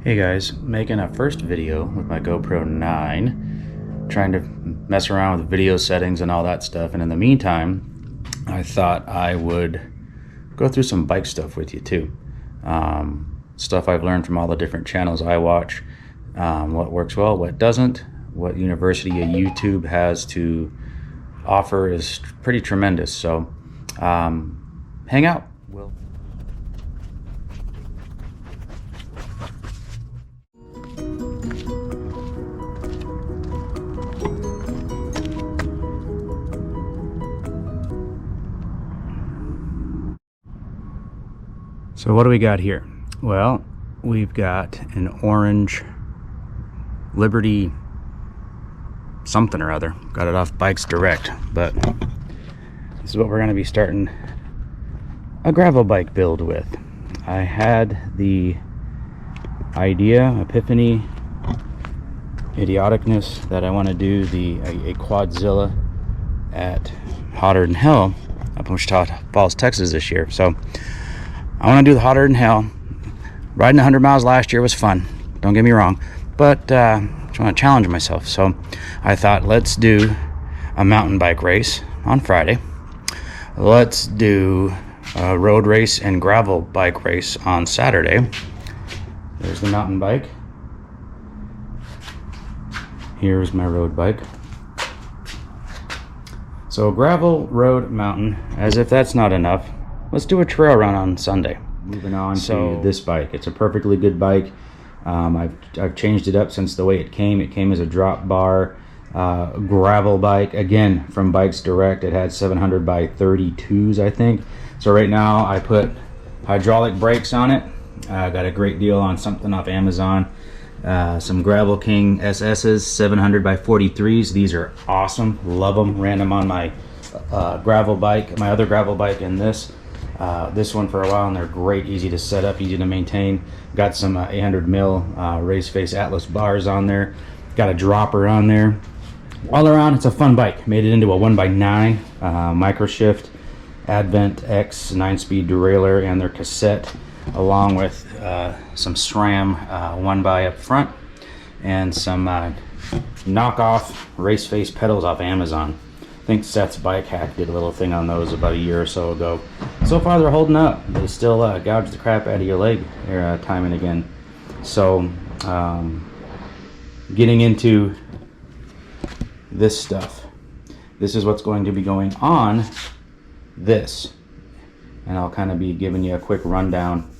Hey guys, making a first video with my GoPro 9, trying to mess around with video settings and all that stuff, and in the meantime I thought I would go through some bike stuff with you too. Stuff I've learned from all the different channels I watch, what works well, what doesn't, what university YouTube has to offer is pretty tremendous, so hang out. So what do we got here? Well, we've got an orange Liberty something or other. Got it off Bikes Direct, but this is what we're going to be starting a gravel bike build with. I had the idea, epiphany, idioticness that I want to do a Quadzilla at Hotter Than Hell up in Wichita Falls, Texas this year. So I want to do the Hotter Than Hell. Riding 100 miles last year was fun, don't get me wrong, but I just want to challenge myself. So I thought, let's do a mountain bike race on Friday. Let's do a road race and gravel bike race on Saturday. There's the mountain bike. Here's my road bike. So gravel, road, mountain. As if that's not enough, let's do a trail run on Sunday. Moving on to this bike. It's a perfectly good bike. I've changed it up since the way it came. It came as a drop bar gravel bike, again from Bikes Direct. It had 700 by 32s, I think. So right now I put hydraulic brakes on it. Got a great deal on something off Amazon. Some Gravel King SS's 700 by 43s. These are awesome, love them. Ran them on my gravel bike, my other gravel bike, and this one for a while, and they're great, easy to set up, easy to maintain. Got some 800 mil race face Atlas bars on there. Got a dropper on there. All around, it's a fun bike. Made it into a 1x9 micro shift Advent X 9-speed derailleur and their cassette, along with some SRAM 1x up front and some knockoff race face pedals off Amazon. I think Seth's Bike Hack did a little thing on those about a year or so ago. So far they're holding up. They still gouge the crap out of your leg time and again. So getting into this stuff. This is what's going to be going on this. And I'll kind of be giving you a quick rundown.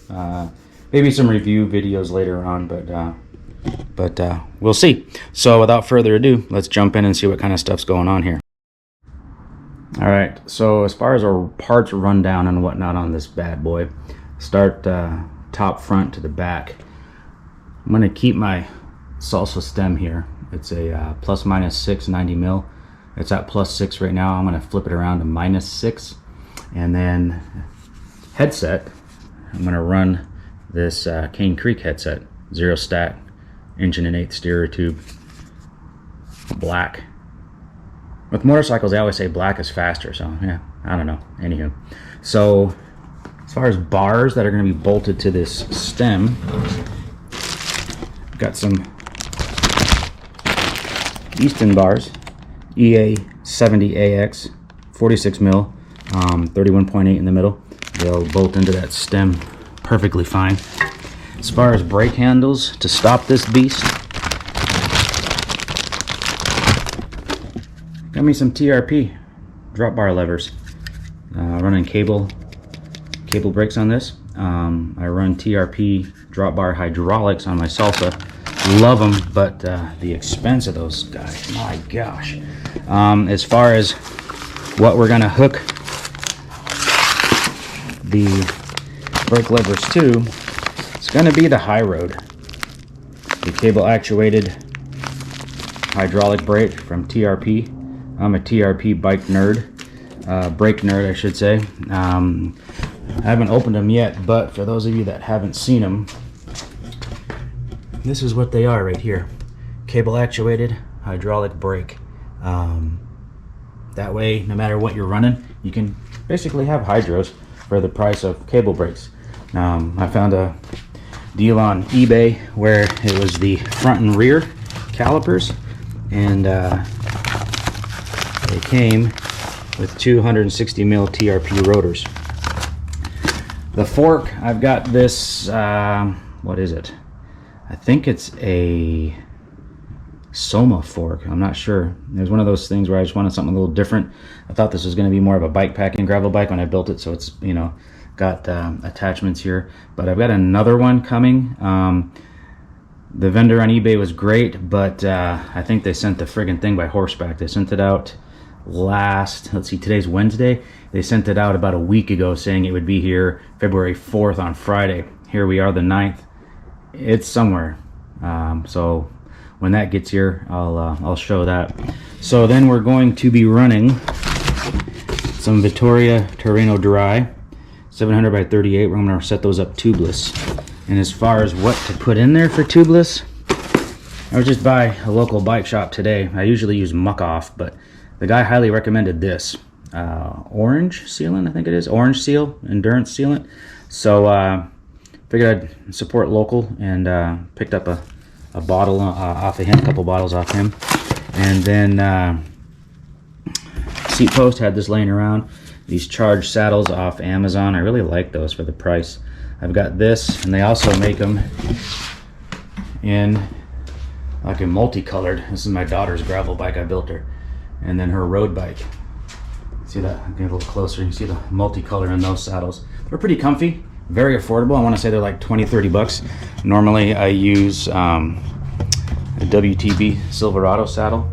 Maybe some review videos later on, but we'll see. So without further ado, let's jump in and see what kind of stuff's going on here. All right, so as far as our parts rundown and whatnot on this bad boy, start top front to the back. I'm going to keep my salsa stem here. It's a plus minus 6 90 mil. It's at plus 6 right now. I'm going to flip it around to minus 6. And then headset, I'm going to run this Cane Creek headset, 0 stack, 1.1/8 steerer tube, black. With motorcycles, they always say black is faster, so yeah, I don't know. Anywho, so as far as bars that are going to be bolted to this stem, got some Easton bars, EA70AX, 46 mil, 31.8 in the middle. They'll bolt into that stem perfectly fine. As far as brake handles to stop this beast, got me some TRP drop bar levers. Running cable brakes on this. I run TRP drop bar hydraulics on my Salsa. Love them, but the expense of those guys, my gosh. As far as what we're gonna hook the brake levers to, it's gonna be the High Road, the cable actuated hydraulic brake from TRP. I'm a TRP bike nerd, brake nerd I should say. I haven't opened them yet, but for those of you that haven't seen them, this is what they are right here. Cable actuated hydraulic brake. That way, no matter what you're running, you can basically have hydros for the price of cable brakes. I found a deal on eBay where it was the front and rear calipers, and they came with 260 mil TRP rotors. The fork, I've got this, what is it? I think it's a Soma fork. I'm not sure. It was one of those things where I just wanted something a little different. I thought this was going to be more of a bike packing gravel bike when I built it, so it's, you know, got attachments here. But I've got another one coming. The vendor on eBay was great, but I think they sent the friggin' thing by horseback. They sent it out last, let's see, today's Wednesday. They sent it out about a week ago saying it would be here February 4th on Friday. Here we are, the 9th. It's somewhere. So when that gets here, I'll show that. So then we're going to be running some Vittoria Terreno Dry 700 by 38. We're going to set those up tubeless. And as far as what to put in there for tubeless, I was just by a local bike shop today. I usually use Muck Off, but the guy highly recommended this orange sealant, I think it is, orange seal, endurance sealant. So figured I'd support local, and picked up a bottle off of him, a couple bottles off him. And then seat post, had this laying around. These charged saddles off Amazon. I really like those for the price. I've got this, and they also make them in like a multicolored. This is my daughter's gravel bike, I built her. And then her road bike. See that? I'll get a little closer. You see the multicolor in those saddles. They're pretty comfy, very affordable. I want to say they're like 20-30 bucks. Normally I use a WTB Silverado saddle.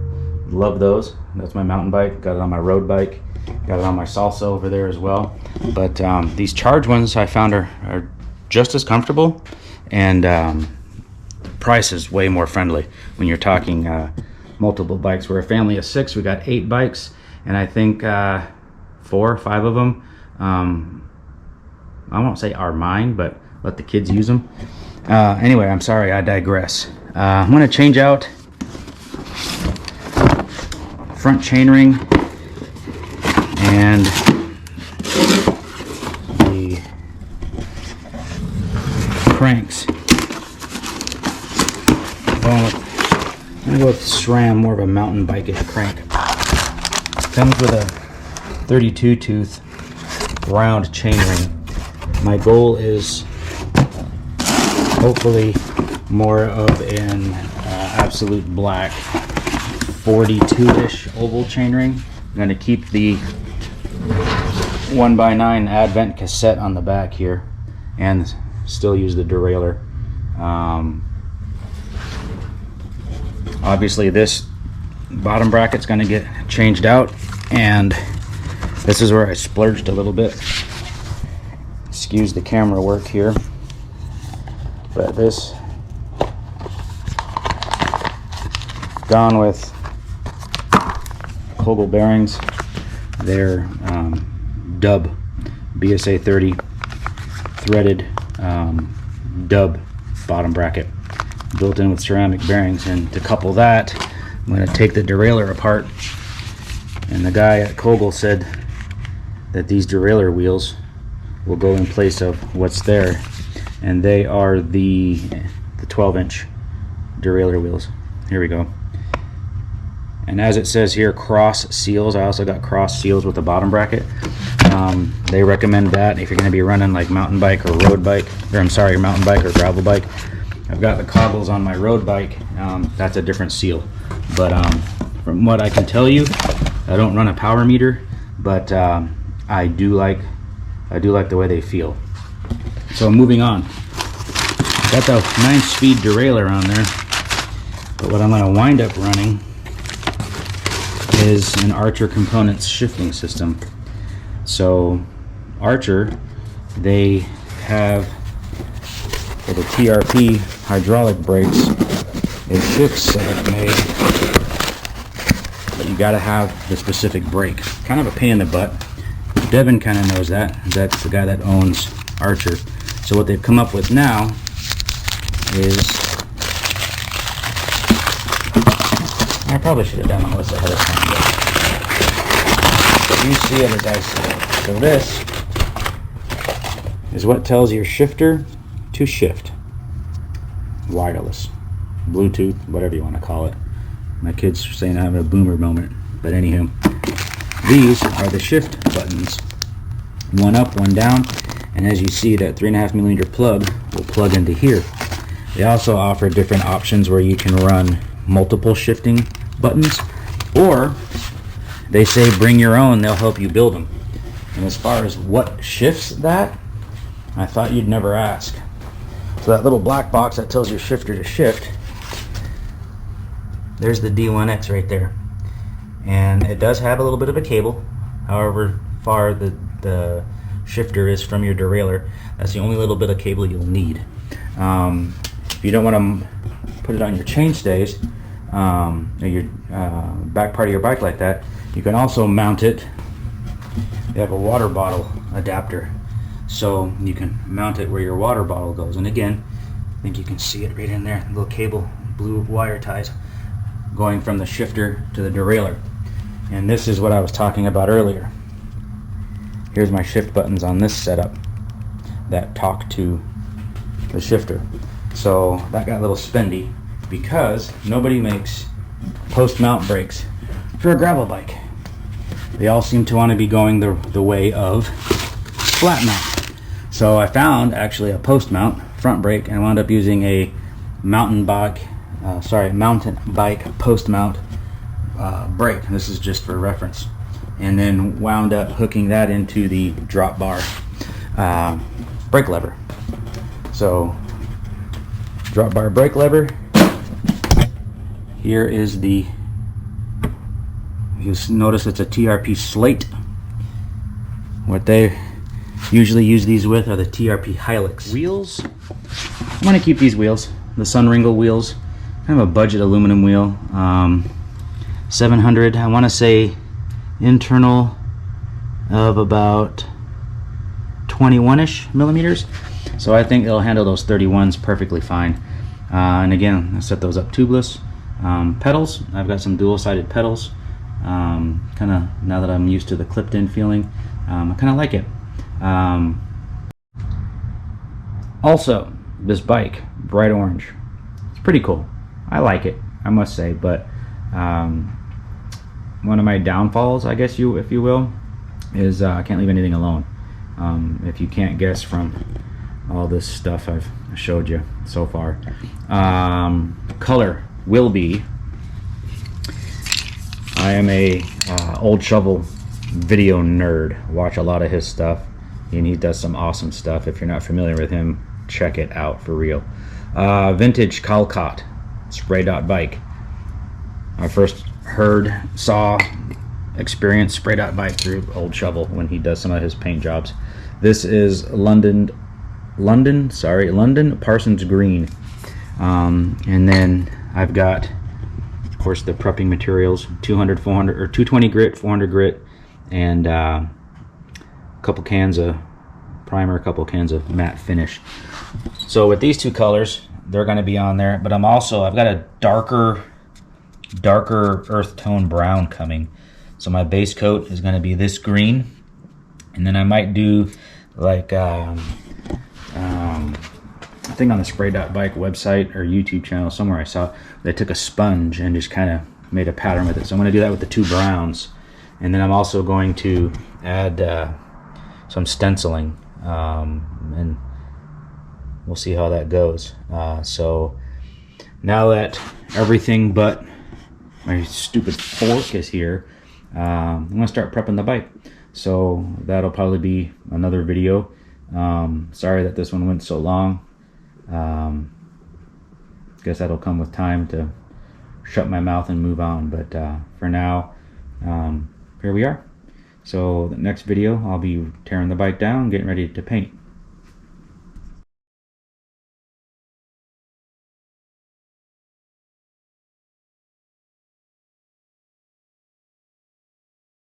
Love those. That's my mountain bike. Got it on my road bike. Got it on my Salsa over there as well. But these charge ones I found are just as comfortable, and the price is way more friendly when you're talking multiple bikes. We're a family of 6. We got 8 bikes, and I think 4 or 5 of them, I won't say are mine, but let the kids use them. Anyway, I'm sorry, I digress. I'm going to change out front chainring and the cranks. I'm gonna go with SRAM, more of a mountain bike-ish crank. Comes with a 32 tooth round chainring. My goal is hopefully more of an absolute black 42-ish oval chainring. I'm going to keep the 1x9 Advent cassette on the back here and still use the derailleur. Obviously this bottom bracket's going to get changed out, and this is where I splurged a little bit. Excuse the camera work here, but this gone with Kogel bearings. They're dub BSA 30 threaded dub bottom bracket built in with ceramic bearings. And to couple that, I'm going to take the derailleur apart, and the guy at Kogel said that these derailleur wheels will go in place of what's there, and they are the 12-inch derailleur wheels. Here we go. And as it says here, cross seals. I also got cross seals with the bottom bracket. They recommend that if you're going to be running like mountain bike or road bike, or I'm sorry, mountain bike or gravel bike. I've got the Kogels on my road bike. That's a different seal. But from what I can tell you, I don't run a power meter, but I do like the way they feel. So moving on. Got the 9-speed derailleur on there, but what I'm going to wind up running is an Archer Components shifting system. So Archer, they have, for the TRP hydraulic brakes, a shift set made, but you got to have the specific brake. Kind of a pain in the butt. Devin kind of knows that. That's the guy that owns Archer. So what they've come up with now is, I probably should have done all this ahead of time. But you see it as I see it. So this is what tells your shifter to shift. wireless, Bluetooth, whatever you want to call it. My kids are saying I'm having a boomer moment, but anywho, these are the shift buttons. One up, one down, and as you see, that 3.5mm plug will plug into here. They also offer different options where you can run multiple shifting buttons, or they say bring your own, they'll help you build them. And as far as what shifts that, I thought you'd never ask. So that little black box that tells your shifter to shift, there's the D1X right there. And it does have a little bit of a cable, however far the shifter is from your derailleur. That's the only little bit of cable you'll need. If you don't want to put it on your chainstays, or your back part of your bike like that, you can also mount it. They have a water bottle adapter, so you can mount it where your water bottle goes. And again, I think you can see it right in there, little cable, blue wire ties going from the shifter to the derailleur. And this is what I was talking about earlier. Here's my shift buttons on this setup that talk to the shifter. So that got a little spendy because nobody makes post mount brakes for a gravel bike. They all seem to want to be going the way of flat mount. So I found actually a post mount front brake and wound up using a mountain bike post mount brake. This is just for reference. And then wound up hooking that into the drop bar brake lever. So drop bar brake lever. Here is the, you notice it's a TRP slate. What they usually use these with are the TRP Hilux. Wheels, I'm going to keep these wheels, the Sunringle wheels, kind of a budget aluminum wheel, 700, I want to say internal of about 21-ish millimeters. So I think it'll handle those 31s perfectly fine. And again, I set those up tubeless. Pedals, I've got some dual-sided pedals. Kind of, now that I'm used to the clipped-in feeling, I kind of like it. Also, this bike, bright orange, it's pretty cool. I like it, I must say, but one of my downfalls, I guess if you will, is I can't leave anything alone. If you can't guess from all this stuff I've showed you so far. Color will be, I am a Old Shovel video nerd. Watch a lot of his stuff, and he does some awesome stuff. If you're not familiar with him, check it out for real. Vintage Calcott spray dot bike. I first experienced spray dot bike through Old Shovel when he does some of his paint jobs. This is London Parsons Green. And then I've got, of course, the prepping materials, 200, 400, or 220 grit, 400 grit, and a couple cans of primer, a couple cans of matte finish. So with these two colors, they're going to be on there, but I've got a darker earth tone brown coming. So my base coat is going to be this green, and then I might do like I think on the Spray Dot Bike website or YouTube channel somewhere I saw they took a sponge and just kind of made a pattern with it. So I'm going to do that with the two browns, and then I'm also going to add some stenciling, and we'll see how that goes. So now that everything but my stupid fork is here, I'm going to start prepping the bike. So that'll probably be another video. Sorry that this one went so long. Guess that'll come with time to shut my mouth and move on. But for now, here we are. So the next video, I'll be tearing the bike down, getting ready to paint.